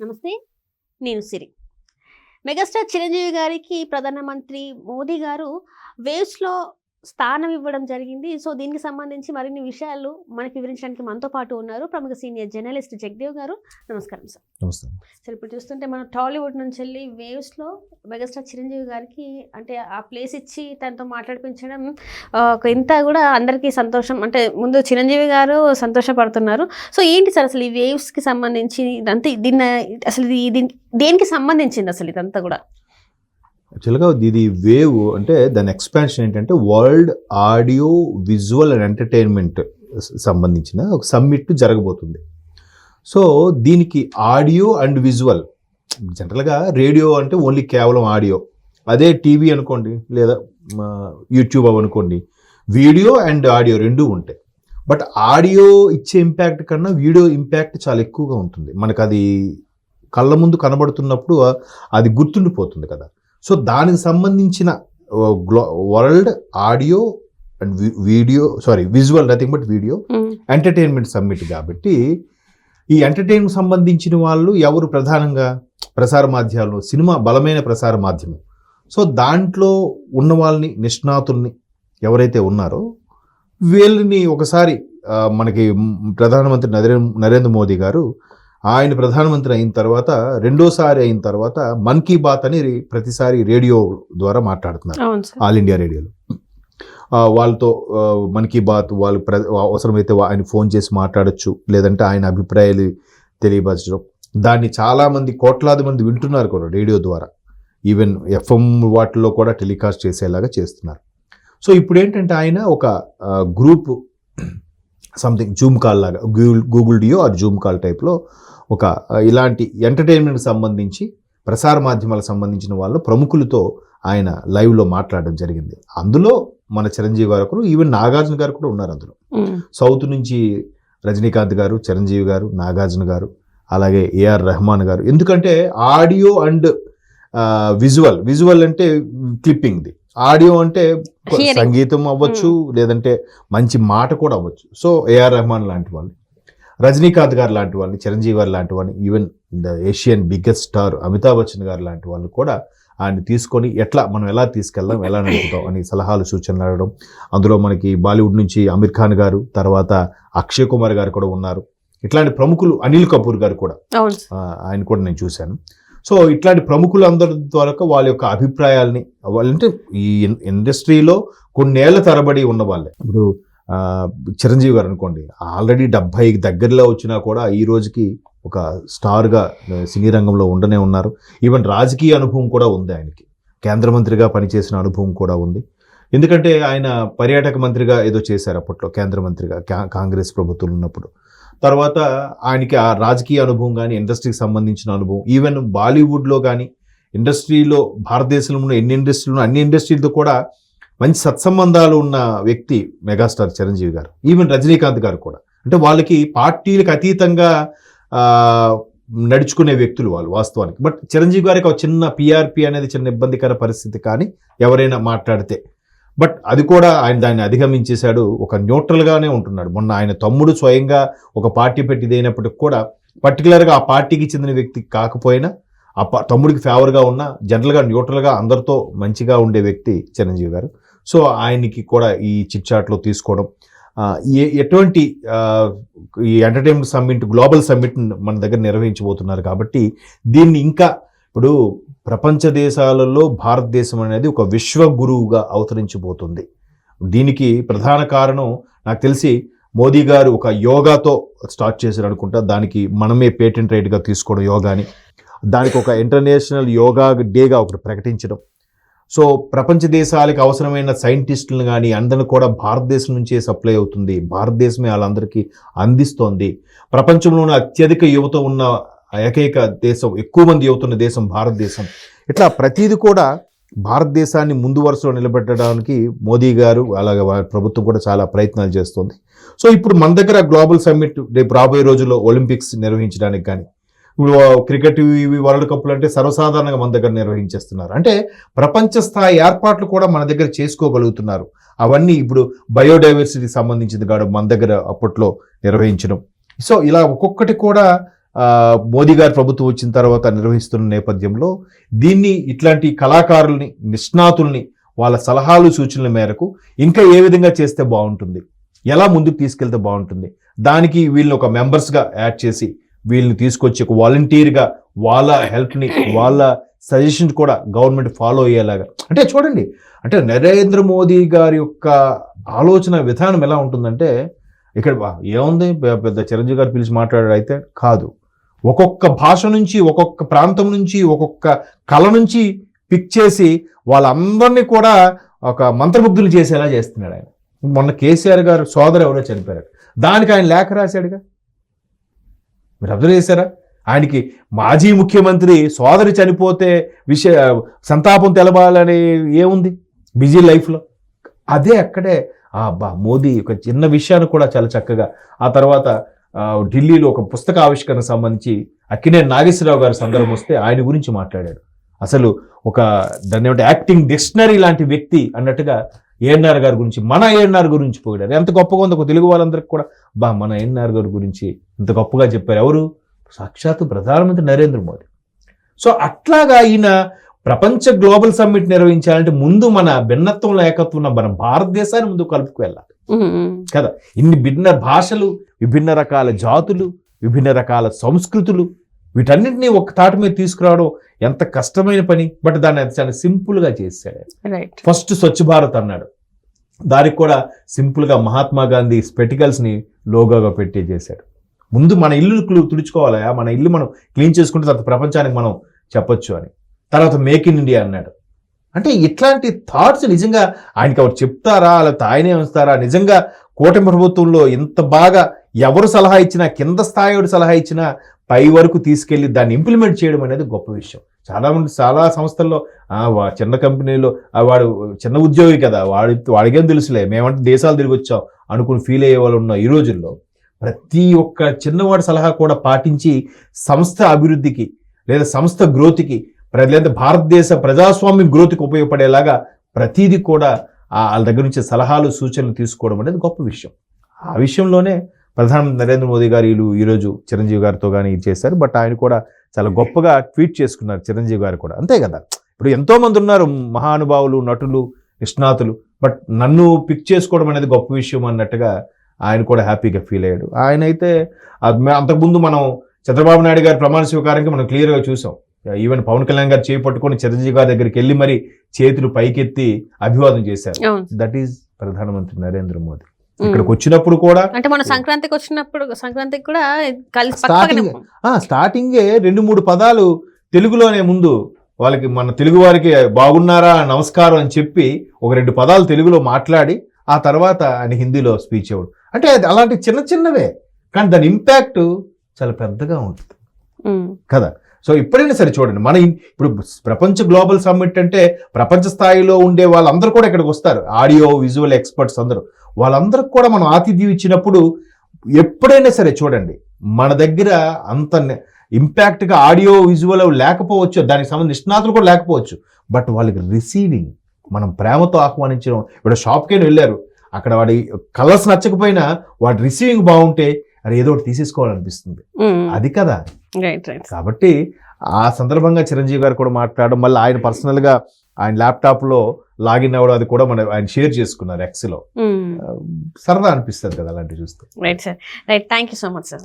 నమస్తే. నేను సిరి. మెగాస్టార్ చిరంజీవి గారికి ప్రధానమంత్రి మోదీ గారు వేవ్స్‌లో స్థానం ఇవ్వడం జరిగింది. సో, దీనికి సంబంధించి మరిన్ని విషయాలు మనకి వివరించడానికి మనతో పాటు ఉన్నారు ప్రముఖ సీనియర్ జర్నలిస్ట్ జగదేవ్ గారు. నమస్కారం సార్. నమస్తే. సార్, ఇప్పుడు చూస్తుంటే మన టాలీవుడ్ నుంచెళ్ళి వేవ్స్‌లో మెగాస్టార్ చిరంజీవి గారికి అంటే ఆ ప్లేస్ ఇచ్చి తనతో మాట్లాడిపించడం ఒక ఇంత కూడా అందరికీ సంతోషం. అంటే ముందు చిరంజీవి గారు సంతోషపడుతున్నారు. సో, ఏంటి సార్ అసలు ఈ వేవ్స్‌కి సంబంధించి ఇదంతా అసలు ఇది దేనికి సంబంధించింది అసలు ఇదంతా కూడా? యాక్చువల్గా ఇది వేవ్ అంటే దాని ఎక్స్పాన్షన్ ఏంటంటే world audio visual and entertainment సంబంధించిన ఒక సమ్మిట్ జరగబోతుంది. సో దీనికి ఆడియో అండ్ విజువల్, జనరల్గా రేడియో అంటే ఓన్లీ కేవలం ఆడియో, అదే టీవీ అనుకోండి లేదా యూట్యూబ్ అనుకోండి వీడియో అండ్ ఆడియో రెండూ ఉంటాయి. బట్ ఆడియో ఇచ్చే ఇంపాక్ట్ కన్నా వీడియో ఇంపాక్ట్ చాలా ఎక్కువగా ఉంటుంది. మనకు అది కళ్ళ ముందు కనబడుతున్నప్పుడు అది గుర్తుండిపోతుంది కదా. సో దానికి సంబంధించిన world audio and visual nothing but video entertainment summit కాబట్టి ఈ ఎంటర్టైన్మెంట్ సంబంధించిన వాళ్ళు ఎవరు ప్రధానంగా ప్రసార మాధ్యమాలు, సినిమా బలమైన ప్రసార మాధ్యమం. సో దాంట్లో ఉన్న వాళ్ళని, నిష్ణాతుల్ని ఎవరైతే ఉన్నారో వీళ్ళని ఒకసారి మనకి ప్రధానమంత్రి నరేంద్ర మోదీ గారు ఆయన ప్రధానమంత్రి అయిన తర్వాత రెండోసారి అయిన తర్వాత మన్ కీ బాత్ అని ప్రతిసారి రేడియో ద్వారా మాట్లాడుతున్నారు, ఆల్ ఇండియా రేడియోలో. వాళ్ళతో మన్ కీ బాత్ వాళ్ళు అవసరమైతే ఆయన ఫోన్ చేసి మాట్లాడచ్చు, లేదంటే ఆయన అభిప్రాయాలు తెలియపరచడం. దాన్ని చాలామంది కోట్లాది మంది వింటున్నారు కూడా రేడియో ద్వారా, ఈవెన్ ఎఫ్ఎం వాటిల్లో కూడా టెలికాస్ట్ చేసేలాగా చేస్తున్నారు. సో ఇప్పుడు ఏంటంటే ఆయన ఒక గ్రూప్ సంథింగ్ జూమ్ కాల్ లాగా, Google Duo or Zoom call టైప్లో ఒక ఇలాంటి ఎంటర్టైన్మెంట్కి సంబంధించి ప్రసార మాధ్యమాలకు సంబంధించిన వాళ్ళు ప్రముఖులతో ఆయన లైవ్లో మాట్లాడడం జరిగింది. అందులో మన చిరంజీవి గారు ఒకరు, ఈవెన్ నాగార్జున గారు కూడా ఉన్నారు అందులో. సౌత్ నుంచి రజనీకాంత్ గారు, చిరంజీవి గారు, నాగార్జున గారు, అలాగే ఏఆర్ రెహమాన్ గారు. ఎందుకంటే ఆడియో అండ్ విజువల్ అంటే క్లిప్పింగ్ది, ఆడియో అంటే సంగీతం అవ్వచ్చు, లేదంటే మంచి మాట కూడా అవ్వచ్చు. సో ఏఆర్ రెహమాన్ లాంటి వాళ్ళు, రజనీకాంత్ గారు లాంటి వాళ్ళు, చిరంజీవి గారు లాంటి వాళ్ళు, even the Asian biggest star Amitabh Bachchan గారు లాంటి వాళ్ళు కూడా ఆయన తీసుకొని మనం ఎలా తీసుకెళ్దాం, ఎలా నడుపుతాం అని సలహాలు సూచనలు అడగడం. అందులో మనకి బాలీవుడ్ నుంచి అమీర్ ఖాన్ గారు, తర్వాత అక్షయ్ కుమార్ గారు కూడా ఉన్నారు. ఇట్లాంటి ప్రముఖులు, అనిల్ కపూర్ గారు కూడా, ఆయన కూడా నేను చూశాను. సో ఇట్లాంటి ప్రముఖులందరి ద్వారా వాళ్ళ యొక్క అభిప్రాయాల్ని, వాళ్ళంటే ఈ ఇండస్ట్రీలో కొన్నేళ్ల తరబడి ఉన్న వాళ్ళే. ఇప్పుడు చిరంజీవి గారు అనుకోండి, ఆల్రెడీ 70 దగ్గరలో వచ్చినా కూడా ఈ రోజుకి ఒక స్టార్గా సినీ రంగంలో ఉండనే ఉన్నారు. ఈవెన్ రాజకీయ అనుభవం కూడా ఉంది ఆయనకి, కేంద్ర మంత్రిగా పనిచేసిన అనుభవం కూడా ఉంది. ఎందుకంటే ఆయన పర్యాటక మంత్రిగా ఏదో చేశారు అప్పట్లో, కేంద్ర మంత్రిగా కాంగ్రెస్ ప్రభుత్వం ఉన్నప్పుడు. తర్వాత ఆయనకి ఆ రాజకీయ అనుభవం కానీ, ఇండస్ట్రీకి సంబంధించిన అనుభవం, ఈవెన్ బాలీవుడ్లో కానీ ఇండస్ట్రీలో, భారతదేశంలో ఉన్న అన్ని ఇండస్ట్రీలతో కూడా మంచి సత్సంబంధాలు ఉన్న వ్యక్తి మెగాస్టార్ చిరంజీవి గారు. ఈవెన్ రజనీకాంత్ గారు కూడా, అంటే వాళ్ళకి పార్టీలకు అతీతంగా నడుచుకునే వ్యక్తులు వాళ్ళు వాస్తవానికి. బట్ చిరంజీవి గారికి ఒక చిన్న పిఆర్పి అనేది చిన్న ఇబ్బందికర పరిస్థితి కానీ ఎవరైనా మాట్లాడితే, బట్ అది కూడా ఆయన దాన్ని అధిగమించేశాడు. ఒక న్యూట్రల్గానే ఉంటున్నాడు. మొన్న ఆయన తమ్ముడు స్వయంగా ఒక పార్టీ పెట్టిదైనప్పటికి కూడా పర్టికులర్గా ఆ పార్టీకి చెందిన వ్యక్తి కాకపోయినా, ఆ తమ్ముడికి ఫేవర్గా ఉన్న, జనరల్గా న్యూట్రల్గా అందరితో మంచిగా ఉండే వ్యక్తి చిరంజీవి గారు. సో ఆయనకి కూడా ఈ చిట్చాట్లో తీసుకోవడం, ఎటువంటి ఈ ఎంటర్టైన్మెంట్ సమ్మిట్, గ్లోబల్ సమ్మిట్ మన దగ్గర నిర్వహించబోతున్నారు. కాబట్టి దీన్ని ఇంకా ఇప్పుడు ప్రపంచ దేశాలలో భారతదేశం అనేది ఒక విశ్వగురువుగా అవతరించబోతుంది. దీనికి ప్రధాన కారణం నాకు తెలిసి మోదీ గారు ఒక యోగాతో స్టార్ట్ చేశారు అనుకుంటా. దానికి మనమే పేటెంట్ రైట్గా తీసుకోవడం యోగాని, దానికి ఒక ఇంటర్నేషనల్ యోగా డేగా ఒకటి ప్రకటించడం. సో ప్రపంచ దేశాలకు అవసరమైన సైంటిస్టులను కానీ అందరిని కూడా భారతదేశం నుంచే సప్లై అవుతుంది, భారతదేశమే వాళ్ళందరికీ అందిస్తోంది. ప్రపంచంలోనే అత్యధిక యువత ఉన్న ఏకైక దేశం, ఎక్కువ మంది యువత ఉన్న దేశం భారతదేశం. ఇట్లా ప్రతిదీ కూడా భారతదేశాన్ని ముందు వరుసలో నిలబెట్టడానికి మోదీ గారు అలాగే ప్రభుత్వం కూడా చాలా ప్రయత్నాలు చేస్తుంది. సో ఇప్పుడు మన దగ్గర గ్లోబల్ సమ్మిట్, రేపు రాబోయే రోజుల్లో ఒలింపిక్స్ నిర్వహించడానికి కానీ, ఇప్పుడు క్రికెట్ వరల్డ్ కప్లు అంటే సర్వసాధారణంగా మన దగ్గర నిర్వహించేస్తున్నారు. అంటే ప్రపంచ స్థాయి ఏర్పాట్లు కూడా మన దగ్గర చేసుకోగలుగుతున్నారు. అవన్నీ ఇప్పుడు బయోడైవర్సిటీకి సంబంధించింది కాదు మన దగ్గర అప్పట్లో నిర్వహించడం. సో ఇలా ఒక్కొక్కటి కూడా మోదీ గారి ప్రభుత్వం వచ్చిన తర్వాత నిర్వహిస్తున్న నేపథ్యంలో దీన్ని ఇట్లాంటి కళాకారుల్ని, నిష్ణాతుల్ని వాళ్ళ సలహాలు సూచనల మేరకు ఇంకా ఏ విధంగా చేస్తే బాగుంటుంది, ఎలా ముందుకు తీసుకెళ్తే బాగుంటుంది, దానికి వీళ్ళని ఒక మెంబర్స్గా యాడ్ చేసి వీళ్ళని తీసుకొచ్చి ఒక వాలంటీర్గా వాళ్ళ హెల్ప్ని, వాళ్ళ సజెషన్స్ కూడా గవర్నమెంట్ ఫాలో అయ్యేలాగా. అంటే చూడండి, అంటే నరేంద్ర మోదీ గారి యొక్క ఆలోచన విధానం ఎలా ఉంటుందంటే, ఇక్కడ ఏముంది పెద్ద చిరంజీవి గారు పిలిచి మాట్లాడాడు అయితే కాదు, ఒక్కొక్క భాష నుంచి, ఒక్కొక్క ప్రాంతం నుంచి, ఒక్కొక్క కళ నుంచి పిక్ చేసి వాళ్ళందరినీ కూడా ఒక మంత్రముగ్ధులు చేసేలా చేస్తున్నాడు ఆయన. మొన్న కేసీఆర్ గారు సోదరు ఎవరో చనిపోయారు, దానికి ఆయన లేఖ రాశాడుగా, మీరు అబ్జర్వ్ చేశారా? ఆయనకి మాజీ ముఖ్యమంత్రి సోదరి చనిపోతే సంతాపం తెలపాలని ఏముంది బిజీ లైఫ్లో? అదే అక్కడే మోదీ ఒక చిన్న విషయాన్ని కూడా చాలా చక్కగా, ఆ తర్వాత ఢిల్లీలో ఒక పుస్తక ఆవిష్కరణకు సంబంధించి అక్కినేని నాగేశ్వరరావు గారి సందర్భం వస్తే ఆయన గురించి మాట్లాడాడు. అసలు ఒక దాన్ని ఏమంటే యాక్టింగ్ డిక్షనరీ లాంటి వ్యక్తి అన్నట్టుగా ఏఎన్ఆర్ గారి గురించి, మన ఏఎన్ఆర్ గురించి పోయాడు. ఎంత గొప్పగా ఉంది, ఒక తెలుగు వాళ్ళందరికీ కూడా మన ఏఎన్ఆర్ గారి గురించి ఇంత గొప్పగా చెప్పారు. ఎవరు? సాక్షాత్తు ప్రధానమంత్రి నరేంద్ర మోదీ. సో అట్లాగా ఈయన ప్రపంచ గ్లోబల్ సమ్మిట్ నిర్వహించాలంటే ముందు మన భిన్నత్వంలో ఏకత్వం ఉన్న మన భారతదేశాన్ని ముందు కలుపుకు వెళ్ళాలి కదా. ఇన్ని భిన్న భాషలు, విభిన్న రకాల జాతులు, విభిన్న రకాల సంస్కృతులు, వీటన్నిటినీ ఒక తాటి మీద తీసుకురావడం ఎంత కష్టమైన పని. బట్ దాన్ని చాలా సింపుల్గా చేశాడు. ఫస్ట్ స్వచ్ఛ భారత్ అన్నాడు, దానికి కూడా సింపుల్గా మహాత్మా గాంధీ స్పెటికల్స్ని లోగోగా పెట్టి చేశాడు. ముందు మన ఇల్లు తుడుచుకోవాలి, మన ఇల్లు మనం క్లీన్ చేసుకుంటే తర్వాత ప్రపంచానికి మనం చెప్పొచ్చు అని. తర్వాత మేక్ ఇన్ ఇండియా అన్నాడు. అంటే ఇట్లాంటి థాట్స్ నిజంగా ఆయనకి ఎవరు చెప్తారా, లేకపోతే ఆయనే ఉంచుతారా? నిజంగా కూటమి ప్రభుత్వంలో ఇంత బాగా ఎవరు సలహా ఇచ్చినా, కింద స్థాయి సలహా ఇచ్చినా పై వరకు తీసుకెళ్లి దాన్ని ఇంప్లిమెంట్ చేయడం అనేది గొప్ప విషయం. చాలామంది చాలా సంస్థల్లో చిన్న కంపెనీలో వాడు చిన్న ఉద్యోగి కదా, వాడికేం తెలుసులే, మేమంటే దేశాలు తిరిగి వచ్చాం అనుకుని ఫీల్ అయ్యే వాళ్ళు ఉన్న ఈ రోజుల్లో ప్రతి ఒక్క చిన్నవాడి సలహా కూడా పాటించి సంస్థ అభివృద్ధికి లేదా సంస్థ గ్రోత్కి లేదా భారతదేశ ప్రజాస్వామ్య గ్రోత్కి ఉపయోగపడేలాగా ప్రతిదీ కూడా వాళ్ళ దగ్గర నుంచి సలహాలు సూచనలు తీసుకోవడం అనేది గొప్ప విషయం. ఆ విషయంలోనే ప్రధానమంత్రి నరేంద్ర మోదీ గారు ఈరోజు చిరంజీవి గారితో కానీ ఇది చేశారు. బట్ ఆయన కూడా చాలా గొప్పగా ట్వీట్ చేసుకున్నారు చిరంజీవి గారు కూడా. అంతే కదా, ఇప్పుడు ఎంతోమంది ఉన్నారు మహానుభావులు, నటులు, నిష్ణాతులు, బట్ నన్ను పిక్ చేసుకోవడం అనేది గొప్ప విషయం అన్నట్టుగా ఆయన కూడా హ్యాపీగా ఫీల్ అయ్యాడు. ఆయన అయితే అంతకుముందు మనం చంద్రబాబు నాయుడు గారి ప్రమాణ స్వీకారానికి మనం క్లియర్గా చూసాం. ఈవెన్ పవన్ కళ్యాణ్ గారు చేపట్టుకొని చిరంజీవి గారి దగ్గరికి వెళ్ళి మరి చేతులు పైకెత్తి అభివాదం చేశారు. దట్ ఈజ్ ప్రధానమంత్రి నరేంద్ర మోదీ. ఇక్కడికి వచ్చినప్పుడు కూడా, అంటే మన సంక్రాంతికి కూడా స్టార్టింగే 2-3 పదాలు తెలుగులోనే ముందు వాళ్ళకి, మన తెలుగు వారికి బాగున్నారా, నమస్కారం అని చెప్పి ఒక 2 పదాలు తెలుగులో మాట్లాడి ఆ తర్వాత ఆయన హిందీలో స్పీచ్ ఇవ్వడు. అంటే అలాంటి చిన్న చిన్నవే కానీ దాని ఇంపాక్ట్ చాలా పెద్దగా ఉంటుంది కదా. సో ఎప్పుడైనా సరే చూడండి, మన ఇప్పుడు ప్రపంచ గ్లోబల్ సమ్మిట్ అంటే ప్రపంచ స్థాయిలో ఉండే వాళ్ళందరూ కూడా ఇక్కడికి వస్తారు. ఆడియో విజువల్ ఎక్స్పర్ట్స్ అందరూ, వాళ్ళందరికీ కూడా మనం ఆతిథ్యం ఇచ్చినప్పుడు ఎప్పుడైనా సరే చూడండి, మన దగ్గర అంత ఇంపాక్ట్గా ఆడియో విజువల్ లేకపోవచ్చు, దానికి సంబంధించిన నిష్ణాతులు కూడా లేకపోవచ్చు, బట్ వాళ్ళకి రిసీవింగ్, మనం ప్రేమతో ఆహ్వానించడం. ఇప్పుడు షాప్కి వెళ్ళారు, అక్కడ వాడి కలర్స్ నచ్చకపోయినా వాడి రిసీవింగ్ బాగుంటే అది ఏదో ఒకటి తీసేసుకోవాలనిపిస్తుంది, అది కదా. కాబట్టి ఆ సందర్భంగా చిరంజీవి గారు కూడా మాట్లాడడం, మళ్ళీ ఆయన పర్సనల్గా ఆయన ల్యాప్టాప్లో లాగిన్ అవ్వడం, అది కూడా ఆయన షేర్ చేసుకున్నారు ఎక్స్లో. సరదా అనిపిస్తుంది కదా అలాంటివి చూస్తే. Right sir, right. Thank you so much sir.